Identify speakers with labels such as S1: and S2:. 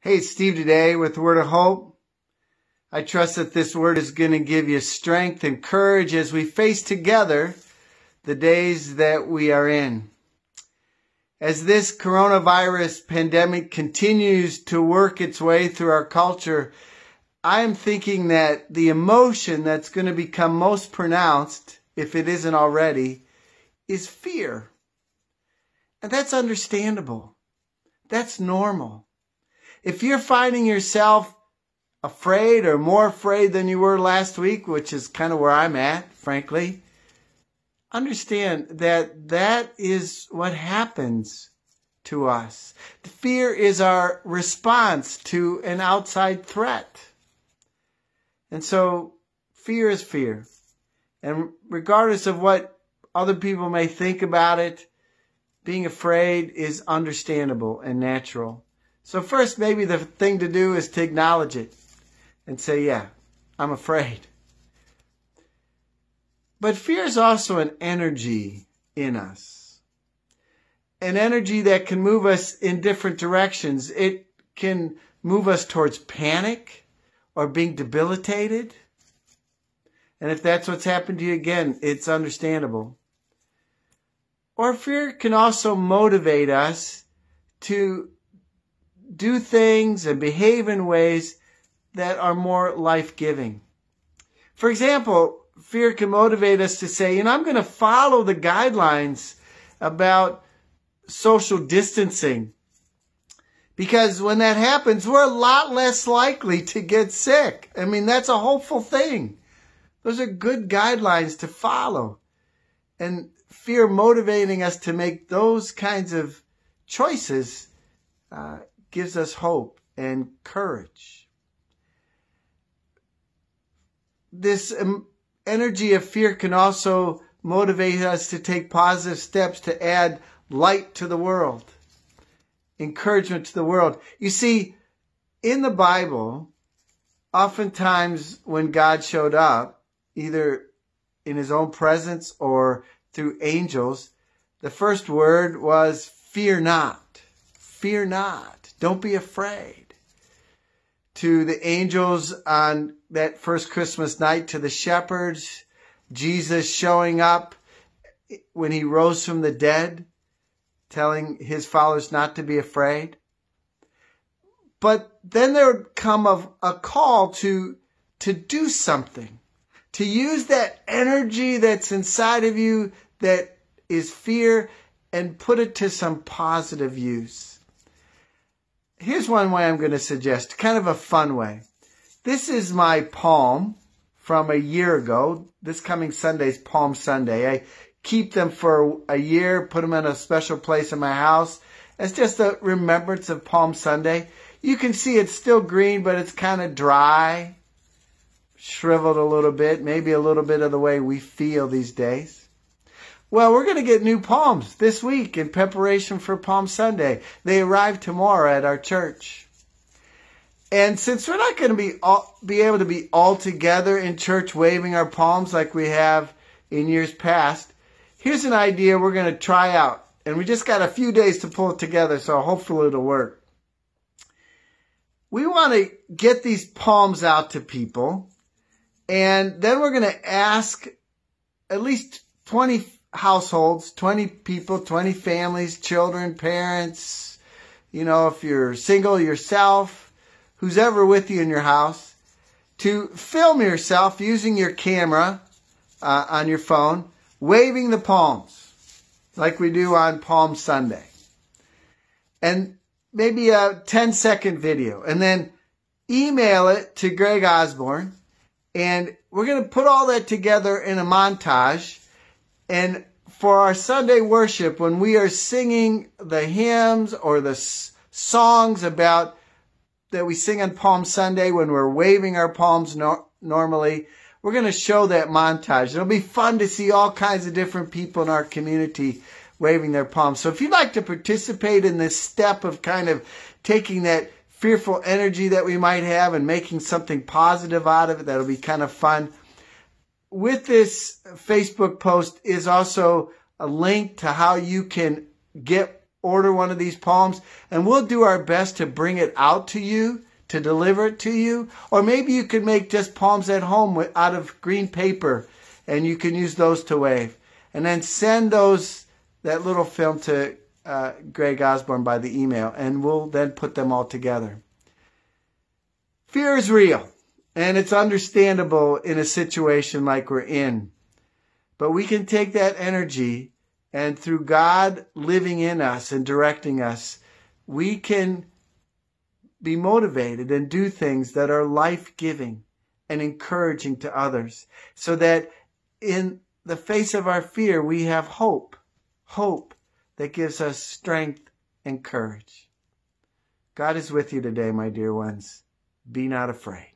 S1: Hey, it's Steve today with the Word of Hope. I trust that this word is going to give you strength and courage as we face together the days that we are in. As this coronavirus pandemic continues to work its way through our culture, I am thinking that the emotion that's going to become most pronounced, if it isn't already, is fear. And that's understandable. That's normal. If you're finding yourself afraid or more afraid than you were last week, which is kind of where I'm at, frankly, understand that that is what happens to us. The fear is our response to an outside threat. And so fear is fear. And regardless of what other people may think about it, being afraid is understandable and natural. So first, maybe the thing to do is to acknowledge it and say, yeah, I'm afraid. But fear is also an energy in us. An energy that can move us in different directions. It can move us towards panic or being debilitated. And if that's what's happened to you, again, it's understandable. Or fear can also motivate us to do things and behave in ways that are more life-giving. For example, fear can motivate us to say, I'm going to follow the guidelines about social distancing. Because when that happens, we're a lot less likely to get sick. That's a hopeful thing. Those are good guidelines to follow. And fear motivating us to make those kinds of choices gives us hope and courage. This energy of fear can also motivate us to take positive steps to add light to the world, encouragement to the world. You see, in the Bible, oftentimes when God showed up, either in his own presence or through angels, the first word was fear not. Fear not. Don't be afraid. To the angels on that first Christmas night, to the shepherds, Jesus showing up when he rose from the dead, telling his followers not to be afraid. But then there would come a call to do something, to use that energy that's inside of you that is fear and put it to some positive use. Here's one way I'm going to suggest, kind of a fun way. This is my palm from a year ago. This coming Sunday is Palm Sunday. I keep them for a year, put them in a special place in my house. It's just a remembrance of Palm Sunday. You can see it's still green, but it's kind of dry, shriveled a little bit, maybe a little bit of the way we feel these days. Well, we're going to get new palms this week in preparation for Palm Sunday. They arrive tomorrow at our church. And since we're not going to be able to be all together in church waving our palms like we have in years past, here's an idea we're going to try out. And we just got a few days to pull it together, so hopefully it'll work. We want to get these palms out to people, and then we're going to ask at least 20 households, 20 people, 20 families, children, parents, if you're single yourself, who's ever with you in your house, to film yourself using your camera on your phone, waving the palms like we do on Palm Sunday. And maybe a 10-second video. And then email it to Greg Osborne. And we're going to put all that together in a montage. And for our Sunday worship, when we are singing the hymns or the songs about that we sing on Palm Sunday when we're waving our palms normally, we're going to show that montage. It'll be fun to see all kinds of different people in our community waving their palms. So if you'd like to participate in this step of kind of taking that fearful energy that we might have and making something positive out of it, that'll be kind of fun. With this Facebook post is also a link to how you can get order one of these poems, and we'll do our best to bring it out to you, to deliver it to you. Or maybe you can make just poems at home out of green paper, and you can use those to wave. And then send that little film to Greg Osborne by the email, and we'll then put them all together. Fear is real, and it's understandable in a situation like we're in. But we can take that energy, and through God living in us and directing us, we can be motivated and do things that are life-giving and encouraging to others, so that in the face of our fear, we have hope that gives us strength and courage. God is with you today, my dear ones. Be not afraid.